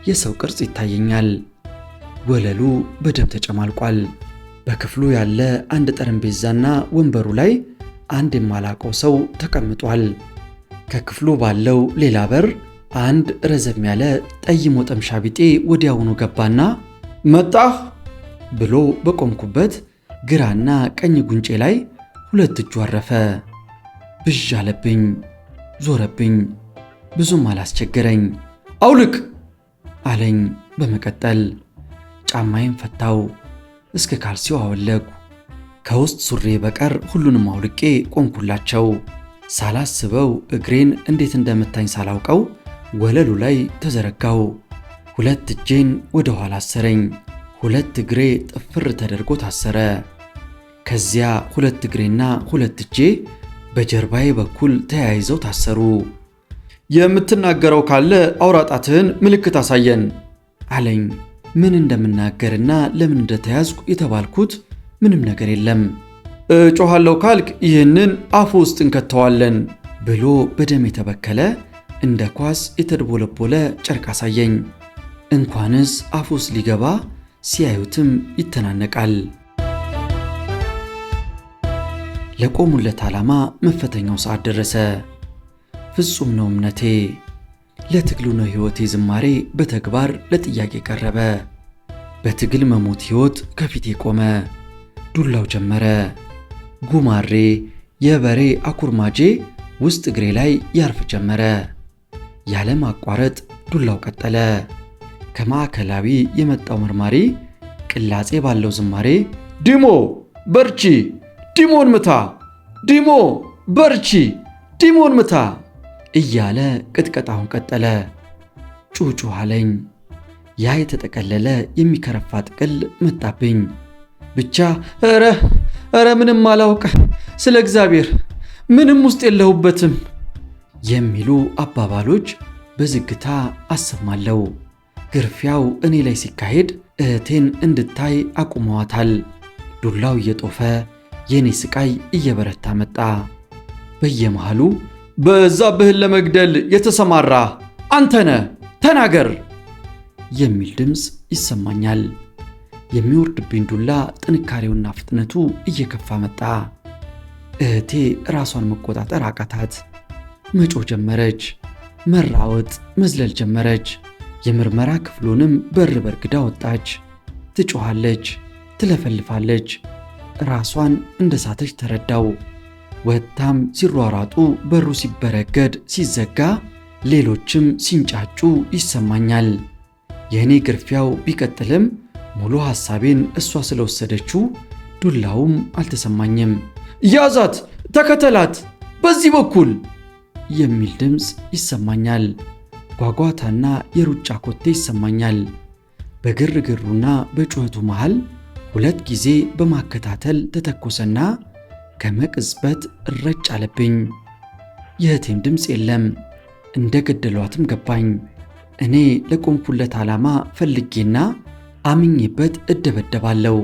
[SPEAKER 1] የሰው ቅርጽ ይታየኛል። ወለሉ በደም ተጨማልቋል። በክፍሉ ያለ አንድ ጠረጴዛና ወንበሩ ላይ አንድ የማላቀው ሰው ተቀምጧል። ከክፍሉ ባለው ሌላ በር አንድ ረዘም ያለ ጠይሞ ጠምሻ ቢጤ ወዲያውኑ ገባና መጣህ ብሎ በቆምኩበት ግራና ቀኝ ጉንጬ ላይ 2 እጁ አረፈ። ብዥ አለብኝ፣ ዞረብኝ። ብዙም አላስቸገረኝ። አውልቅ አለኝ። በመቀጠል ጫማዬን ፈታው፣ እስከ ካልሲው አወለኩ። ከውስጥ ሱሬ በቀር ሁሉንም አውልቄ ቆምኩላቸው። ሳላስበው እግሬን እንዴት እንደመታኝ ሳላውቀው ወለሉ ላይ ተዘረጋው። 2 እጄን ወደ ኋላ አሰረኝ። 2 እግሬ ጥፍር ተደርጎ ታሰረ። ከዚያ 2 እግሬና 2 እጄ በጀርባዬ በኩል ተያይዘው ታሰሩ። የምትናገረው ካለ አውራጣትህን ምልክት አሳየን አለኝ። ምን እንደምናገርና ለምን እንደተያዝኩ የተባልኩት ምንም ነገር የለም። እጮሃለሁ ካልክ ይህንን አፉ ውስጥ እንከተዋለን ብሎ በደም የተበከለ እንደ ኳስ የተድቦለቦለ ጨርቅ አሳየኝ። እንኳንስ አፉ ውስጥ ሊገባ ሲያዩትም ይተናነቃል። ለቆሙለት ዓላማ መፈተኛው ሰዓት ደረሰ። ፍጹም ነው እምነቴ፣ ለትግሉ ነው ሕይወቴ ዝማሬ በተግባር ለጥያቄ ቀረበ። በትግል መሞት ሕይወት ከፊቴ ቆመ። ዱላው ጀመረ። ጉማሬ የበሬ አኩርማጄ ውስጥ እግሬ ላይ ያርፍ ጀመረ። ያለ ማቋረጥ ዱላው ቀጠለ። ከማዕከላዊ የመጣው መርማሪ ቅላጼ ባለው ዝማሬ ዲሞ በርቺ፣ ዲሞን ምታ፣ ዲሞ በርቺ፣ ዲሞን ምታ እያለ ቅጥቀጣውን ቀጠለ። ጩጩ አለኝ። ያ የተጠቀለለ የሚከረፋ ጥቅል መጣብኝ። ብቻ ኧረ ምንም አላውቅ፣ ስለ እግዚአብሔር ምንም ውስጥ የለሁበትም የሚሉ አባባሎች በዝግታ አሰማለሁ። ግርፊያው እኔ ላይ ሲካሄድ እህቴን እንድታይ አቁመዋታል። ዱላው እየጦፈ የኔ ስቃይ እየበረታ መጣ። በየመሃሉ በዛብህን ለመግደል የተሰማራ አንተነ ተናገር የሚል ድምፅ ይሰማኛል። የሚወርድብኝ ዱላ ጥንካሬውና ፍጥነቱ እየከፋ መጣ። እህቴ ራሷን መቆጣጠር አቃታት። መጮህ ጀመረች። መራወጥ፣ መዝለል ጀመረች። የምርመራ ክፍሉንም በር በርግዳ ወጣች። ትጮኻለች፣ ትለፈልፋለች። ራሷን እንደሳተች ተረዳው። ወጥታም ሲሯሯጡ በሩ ሲበረገድ ሲዘጋ ሌሎችም ሲንጫጩ ይሰማኛል። የእኔ ግርፊያው ቢቀጥልም ሙሉ ሐሳቤን እሷ ስለወሰደችው ዱላውም አልተሰማኝም። ያዛት፣ ተከተላት፣ በዚህ በኩል የሚል ድምፅ ይሰማኛል። ጓጓታና የሩጫ ኮቴ ይሰማኛል። በግርግሩና በጩኸቱ መሃል 2 ጊዜ በማከታተል ተተኮሰና ከመቅጽበት እረጭ አለብኝ። የእህቴም ድምፅ የለም። እንደ ገደሏትም ገባኝ። እኔ ለቆምኩለት ዓላማ ፈልጌና አምኜበት እደበደባለሁ።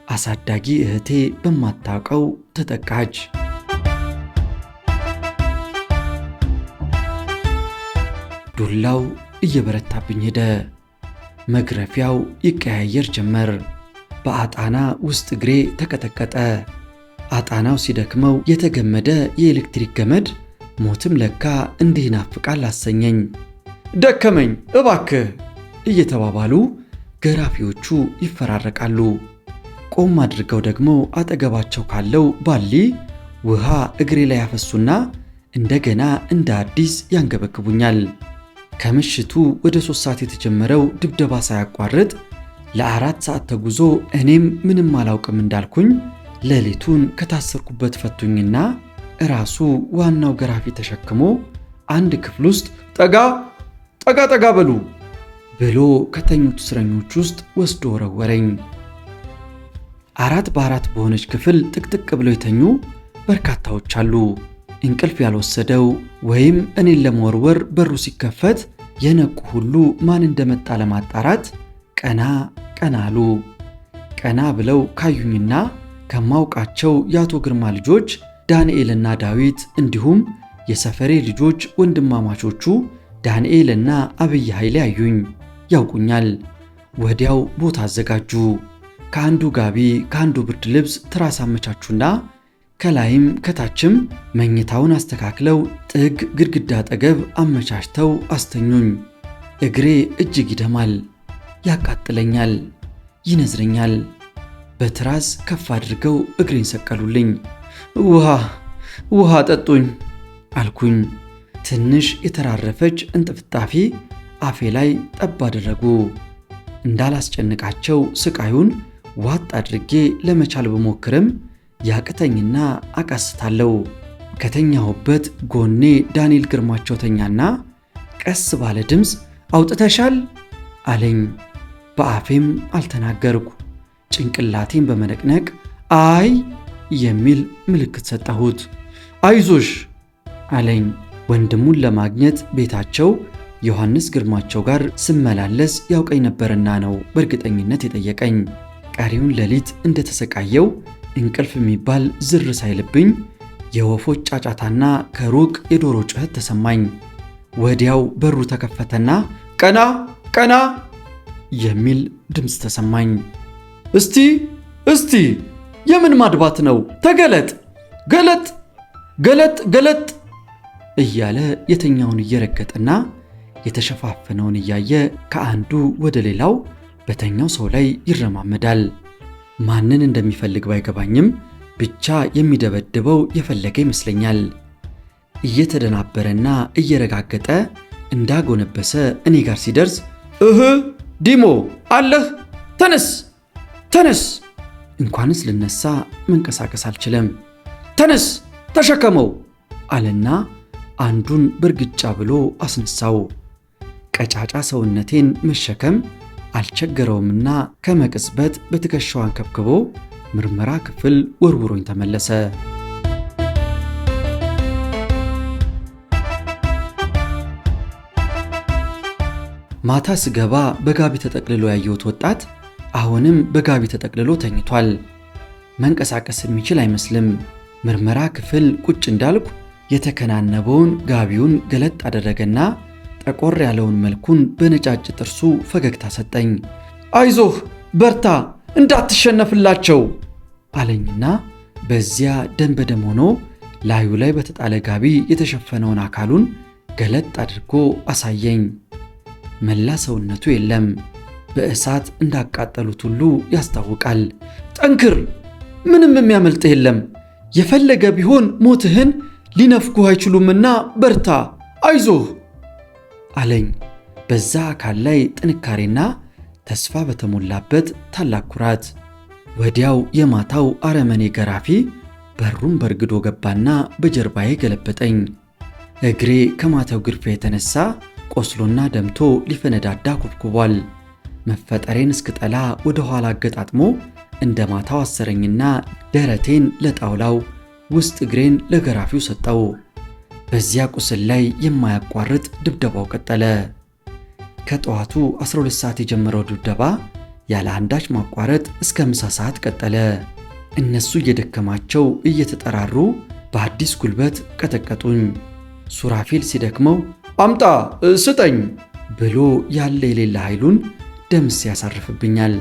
[SPEAKER 1] አሳዳጊ እህቴ በማታውቀው ተጠቃች። ዱላው እየበረታብኝ ሄደ። መግረፊያው ይቀያየር ጀመር። በአጣና ውስጥ እግሬ ተቀጠቀጠ። አጣናው ሲደክመው የተገመደ የኤሌክትሪክ ገመድ ሞትም ለካ እንዲህ ይናፍቃል አሰኘኝ። ደከመኝ እባክህ እየተባባሉ ገራፊዎቹ ይፈራረቃሉ። ቆም አድርገው ደግሞ አጠገባቸው ካለው ባሊ ውሃ እግሬ ላይ ያፈሱና እንደገና እንደ አዲስ ያንገበግቡኛል። ከምሽቱ ወደ 3 ሰዓት የተጀመረው ድብደባ ሳያቋርጥ ለ4 ሰዓት ተጉዞ እኔም ምንም አላውቅም እንዳልኩኝ ሌሊቱን ከታሰርኩበት ፈቱኝና ራሱ ዋናው ገራፊ ተሸክሞ አንድ ክፍል ውስጥ ጠጋ በሉ ብሎ ከተኙት እስረኞች ውስጥ ወስዶ ወረወረኝ። 4 በ4 በሆነች ክፍል ጥቅጥቅ ብለው የተኙ በርካታዎች አሉ። እንቅልፍ ያልወሰደው ወይም እኔን ለመወርወር በሩ ሲከፈት የነቁ ሁሉ ማን እንደመጣ ለማጣራት ቀና አሉ። ቀና ብለው ካዩኝና ከማውቃቸው የአቶ ግርማ ልጆች ዳንኤልና ዳዊት እንዲሁም የሰፈሬ ልጆች ወንድማማቾቹ ዳንኤልና አብይ ኃይሌ አዩኝ። ያውቁኛል። ወዲያው ቦታ አዘጋጁ። ከአንዱ ጋቢ ከአንዱ ብርድ ልብስ ትራስ አመቻቹና ከላይም ከታችም መኝታውን አስተካክለው ጥግ ግድግዳ አጠገብ አመቻችተው አስተኙኝ። እግሬ እጅግ ይደማል፣ ያቃጥለኛል፣ ይነዝረኛል። በትራስ ከፍ አድርገው እግሬን ሰቀሉልኝ። ውሃ ጠጡኝ አልኩኝ። ትንሽ የተራረፈች እንጥፍጣፊ አፌ ላይ ጠብ አደረጉ። እንዳላስጨንቃቸው ስቃዩን ዋጥ አድርጌ ለመቻል ብሞክርም ያቅተኝና አቃስታለሁ። ከተኛሁበት ጎኔ ዳንኤል ግርማቸው ተኛና ቀስ ባለ ድምፅ አውጥተሻል አለኝ። በአፌም አልተናገርኩ። ጭንቅላቴን በመነቅነቅ አይ የሚል ምልክት ሰጠሁት። አይዞሽ አለኝ። ወንድሙን ለማግኘት ቤታቸው ዮሐንስ ግርማቸው ጋር ስመላለስ ያውቀኝ ነበርና ነው በእርግጠኝነት የጠየቀኝ። ቀሪውን ሌሊት እንደተሰቃየው እንቅልፍ የሚባል ዝር ሳይልብኝ የወፎች ጫጫታና ከሩቅ የዶሮ ጩኸት ተሰማኝ። ወዲያው በሩ ተከፈተና ቀና የሚል ድምፅ ተሰማኝ። እስቲ የምን ማድባት ነው? ተገለጥ ገለጥ እያለ የተኛውን እየረገጠና የተሸፋፈነውን እያየ ከአንዱ ወደ ሌላው በተኛው ሰው ላይ ይረማመዳል። ማንን እንደሚፈልግ ባይገባኝም ብቻ የሚደበድበው የፈለገ ይመስለኛል። እየተደናበረና እየረጋገጠ እንዳጎነበሰ እኔ ጋር ሲደርስ ዲሞ አለህ? ተነስ! እንኳንስ ልነሳ መንቀሳቀስ አልችልም። ተነስ ተሸከመው አለና አንዱን በርግጫ ብሎ አስነሳው። ቀጫጫ ሰውነቴን መሸከም አልቸገረውምና ከመቅጽበት በትከሻው አንከብክቦ ምርመራ ክፍል ወርውሮኝ ተመለሰ። ማታ ስገባ በጋቢ ተጠቅልሎ ያየሁት ወጣት አሁንም በጋቢ ተጠቅልሎ ተኝቷል። መንቀሳቀስ የሚችል አይመስልም። ምርመራ ክፍል ቁጭ እንዳልኩ የተከናነበውን ጋቢውን ገለጥ አደረገና ጠቆር ያለውን መልኩን በነጫጭ ጥርሱ ፈገግታ ሰጠኝ። አይዞህ በርታ፣ እንዳትሸነፍላቸው አለኝና በዚያ ደም በደም ሆኖ ላዩ ላይ በተጣለ ጋቢ የተሸፈነውን አካሉን ገለጥ አድርጎ አሳየኝ። መላ ሰውነቱ የለም፣ በእሳት እንዳቃጠሉት ሁሉ ያስታውቃል። ጠንክር ምንም የሚያመልጥ የለም። የፈለገ ቢሆን ሞትህን ሊነፍጉህ አይችሉምና በርታ፣ አይዞህ አለኝ። በዛ አካል ላይ ጥንካሬና ተስፋ በተሞላበት ታላቅ ኩራት። ወዲያው የማታው አረመኔ ገራፊ በሩን በርግዶ ገባና በጀርባዬ ገለበጠኝ። እግሬ ከማታው ግርፊያ የተነሳ ቆስሎና ደምቶ ሊፈነዳዳ ኮብኩቧል። መፈጠሬን እስክጠላ ወደ ኋላ አገጣጥሞ እንደ ማታው አሰረኝና ደረቴን ለጣውላው ውስጥ እግሬን ለገራፊው ሰጠው። በዚያ ቁስል ላይ የማያቋርጥ ድብደባው ቀጠለ። ከጠዋቱ 12 ሰዓት የጀመረው ድብደባ ያለ አንዳች ማቋረጥ እስከ ምሳ ሰዓት ቀጠለ። እነሱ እየደከማቸው እየተጠራሩ በአዲስ ጉልበት ቀጠቀጡኝ። ሱራፌል ሲደክመው አምጣ ስጠኝ ብሎ ያለ የሌለ ኃይሉን ደምስ ያሳርፍብኛል።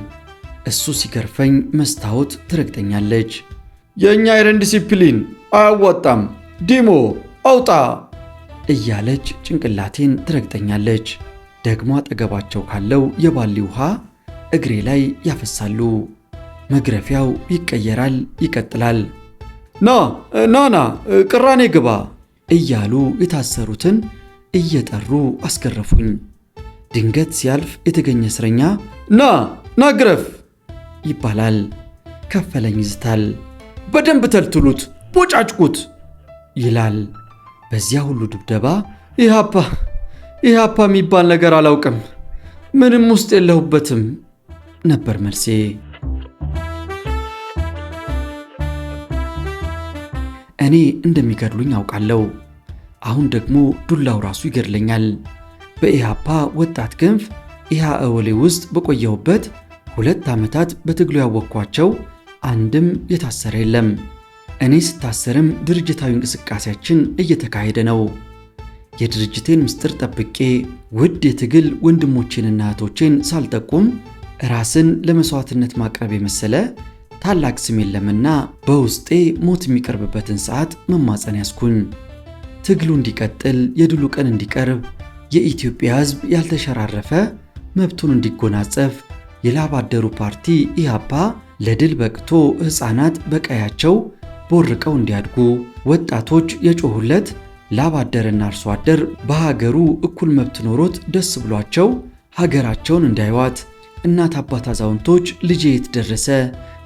[SPEAKER 1] እሱ ሲገርፈኝ መስታወት ትረግጠኛለች። የእኛ አይረን ዲሲፕሊን አያዋጣም፣ ዲሞ አውጣ እያለች ጭንቅላቴን ትረግጠኛለች። ደግሞ አጠገባቸው ካለው የባሊ ውሃ እግሬ ላይ ያፈሳሉ። መግረፊያው ይቀየራል፣ ይቀጥላል። ና ቅራኔ ግባ እያሉ የታሰሩትን እየጠሩ አስገረፉኝ። ድንገት ሲያልፍ የተገኘ እስረኛ ና ግረፍ ይባላል። ከፈለኝ ይዝታል። በደንብ ተልትሉት፣ ቦጫጭቁት ይላል። በዚያ ሁሉ ድብደባ ኢህአፓ የሚባል ነገር አላውቅም፣ ምንም ውስጥ የለሁበትም ነበር መልሴ። እኔ እንደሚገድሉኝ አውቃለሁ። አሁን ደግሞ ዱላው ራሱ ይገድለኛል። በኢህአፓ ወጣት ክንፍ ኢህአወሌ ውስጥ በቆየሁበት 2 ዓመታት በትግሉ ያወቅኳቸው አንድም የታሰረ የለም። እኔ ስታሰርም ድርጅታዊ እንቅስቃሴያችን እየተካሄደ ነው። የድርጅቴን ምስጢር ጠብቄ ውድ የትግል ወንድሞቼንና እህቶቼን ሳልጠቁም ራስን ለመስዋዕትነት ማቅረብ የመሰለ ታላቅ ስም የለምና በውስጤ ሞት የሚቀርብበትን ሰዓት መማፀን ያስኩኝ። ትግሉ እንዲቀጥል፣ የድሉ ቀን እንዲቀርብ፣ የኢትዮጵያ ሕዝብ ያልተሸራረፈ መብቱን እንዲጎናጸፍ፣ የላብ አደሩ ፓርቲ ኢህአፓ ለድል በቅቶ ሕፃናት በቀያቸው ቦርቀው እንዲያድጉ፣ ወጣቶች የጮሁለት ላብ አደርና አርሶ አደር በሀገሩ እኩል መብት ኖሮት ደስ ብሏቸው ሀገራቸውን እንዳይዋት፣ እናት አባት አዛውንቶች ልጄ የት ደረሰ፣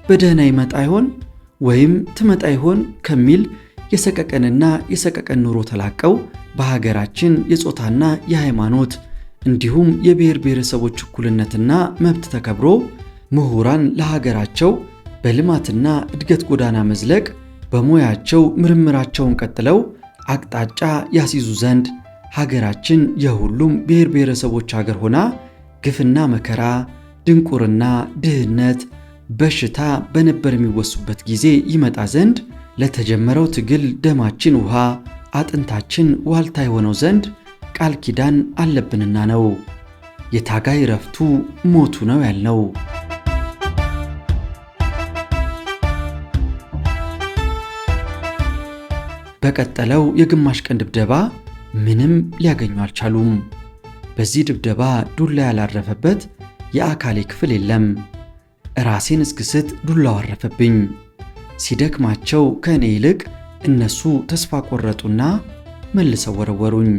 [SPEAKER 1] በደህና ይመጣ ይሆን ወይም ትመጣ ይሆን ከሚል የሰቀቀንና የሰቀቀን ኑሮ ተላቀው በሀገራችን የጾታና የሃይማኖት እንዲሁም የብሔር ብሔረሰቦች እኩልነትና መብት ተከብሮ ምሁራን ለሀገራቸው በልማትና እድገት ጎዳና መዝለቅ በሙያቸው ምርምራቸውን ቀጥለው አቅጣጫ ያስይዙ ዘንድ ሀገራችን የሁሉም ብሔር ብሔረሰቦች ሀገር ሆና ግፍና መከራ፣ ድንቁርና፣ ድህነት፣ በሽታ በነበር የሚወሱበት ጊዜ ይመጣ ዘንድ ለተጀመረው ትግል ደማችን ውሃ፣ አጥንታችን ዋልታ የሆነው ዘንድ ቃል ኪዳን አለብንና ነው። የታጋይ ረፍቱ ሞቱ ነው ያልነው። በቀጠለው የግማሽ ቀን ድብደባ ምንም ሊያገኙ አልቻሉም። በዚህ ድብደባ ዱላ ያላረፈበት የአካሌ ክፍል የለም። ራሴን እስክስት ዱላው አረፈብኝ። ሲደክማቸው ከእኔ ይልቅ እነሱ ተስፋ ቆረጡና መልሰው ወረወሩኝ።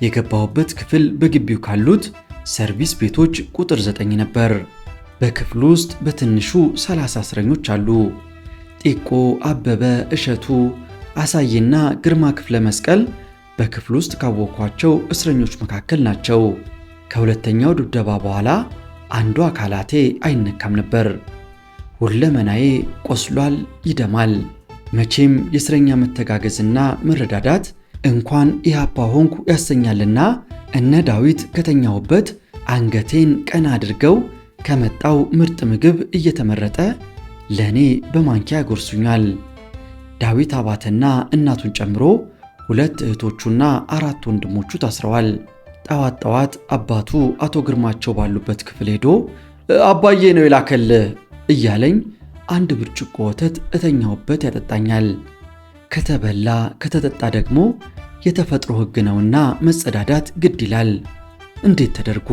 [SPEAKER 1] የገባሁበት ክፍል በግቢው ካሉት ሰርቪስ ቤቶች ቁጥር 9 ነበር። በክፍሉ ውስጥ በትንሹ 30 እስረኞች አሉ። ጢቆ፣ አበበ፣ እሸቱ፣ አሳይና ግርማ ክፍለ መስቀል በክፍሉ ውስጥ ካወቅኳቸው እስረኞች መካከል ናቸው። ከሁለተኛው ድብደባ በኋላ አንዱ አካላቴ አይነካም ነበር። ሁለመናዬ ቆስሏል፣ ይደማል። መቼም የእስረኛ መተጋገዝና መረዳዳት እንኳን ኢህአፓ ሆንኩ ያሰኛልና እነ ዳዊት ከተኛሁበት አንገቴን ቀና አድርገው ከመጣው ምርጥ ምግብ እየተመረጠ ለእኔ በማንኪያ ያጎርሱኛል። ዳዊት አባተና እናቱን ጨምሮ 2 እህቶቹና 4 ወንድሞቹ ታስረዋል። ጠዋት ጠዋት አባቱ አቶ ግርማቸው ባሉበት ክፍል ሄዶ አባዬ ነው የላከልህ እያለኝ 1 ብርጭቆ ወተት እተኛሁበት ያጠጣኛል። ከተበላ ከተጠጣ ደግሞ የተፈጥሮ ሕግ ነውና መጸዳዳት ግድ ይላል። እንዴት ተደርጎ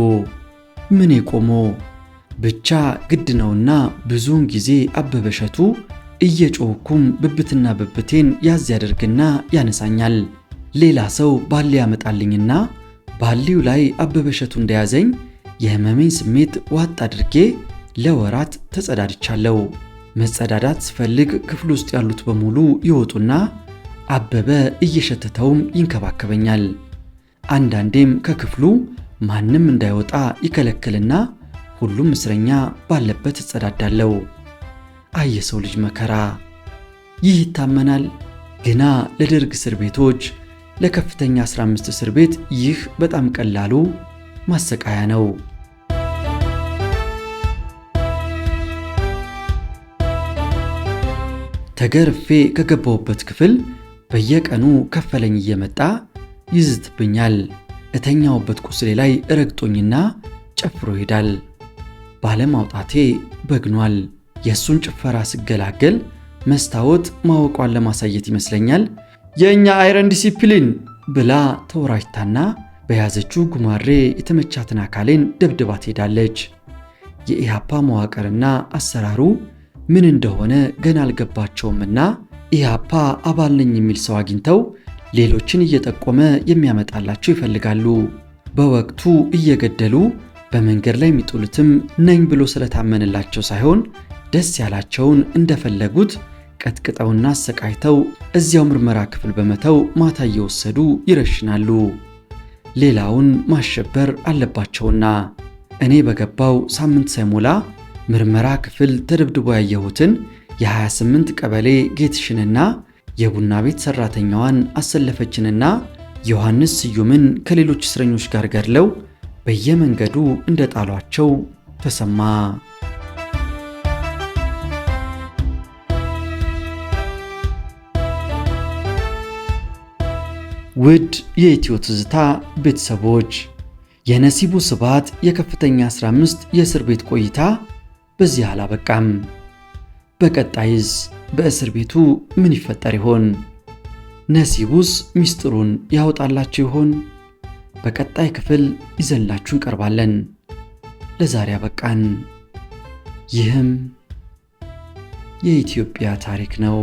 [SPEAKER 1] ምን የቆሞ ብቻ ግድ ነውና ብዙውን ጊዜ አበበ እሸቱ እየጮህኩም ብብትና ብብቴን ያዝ ያደርግና ያነሳኛል። ሌላ ሰው ባሊ ያመጣልኝና ባሊው ላይ አበበ እሸቱ እንደያዘኝ የህመሜን ስሜት ዋጥ አድርጌ ለወራት ተጸዳድቻለሁ። መጸዳዳት ስፈልግ ክፍል ውስጥ ያሉት በሙሉ ይወጡና አበበ እየሸተተውም ይንከባከበኛል። አንዳንዴም ከክፍሉ ማንም እንዳይወጣ ይከለክልና ሁሉም እስረኛ ባለበት እጸዳዳለሁ። የሰው ልጅ መከራ! ይህ ይታመናል? ግና ለደርግ እስር ቤቶች፣ ለከፍተኛ 15 እስር ቤት ይህ በጣም ቀላሉ ማሰቃያ ነው። ተገርፌ ከገባሁበት ክፍል በየቀኑ ከፈለኝ እየመጣ ይዝትብኛል። እተኛውበት ቁስሌ ላይ ረግጦኝና ጨፍሮ ይሄዳል። ባለማውጣቴ በግኗል። የእሱን ጭፈራ ስገላገል መስታወት ማወቋን ለማሳየት ይመስለኛል የእኛ አይረን ዲሲፕሊን ብላ ተወራጅታና በያዘችው ጉማሬ የተመቻትን አካሌን ደብድባ ትሄዳለች። የኢሃፓ መዋቅርና አሰራሩ ምን እንደሆነ ገና አልገባቸውምና ኢሃፓ አባል ነኝ የሚል ሰው አግኝተው ሌሎችን እየጠቆመ የሚያመጣላቸው ይፈልጋሉ። በወቅቱ እየገደሉ በመንገድ ላይ የሚጥሉትም ነኝ ብሎ ስለታመንላቸው ሳይሆን ደስ ያላቸውን እንደፈለጉት ቀጥቅጠውና አሰቃይተው እዚያው ምርመራ ክፍል በመተው ማታ እየወሰዱ ይረሽናሉ። ሌላውን ማሸበር አለባቸውና እኔ በገባው ሳምንት ሳይሞላ ምርመራ ክፍል ተደብድቦ ያየሁትን የ28 ቀበሌ ጌትሽንና የቡና ቤት ሰራተኛዋን አሰለፈችንና ዮሐንስ ስዩምን ከሌሎች እስረኞች ጋር ገድለው በየመንገዱ እንደጣሏቸው ተሰማ። ውድ የኢትዮ ትዝታ ቤተሰቦች የነሲቡ ስብሐት የከፍተኛ 15 የእስር ቤት ቆይታ በዚህ አላበቃም። በቀጣይስ በእስር ቤቱ ምን ይፈጠር ይሆን? ነሲቡስ ሚስጥሩን ያወጣላችሁ ይሆን? በቀጣይ ክፍል ይዘንላችሁ እንቀርባለን። ለዛሬ አበቃን። ይህም የኢትዮጵያ ታሪክ ነው።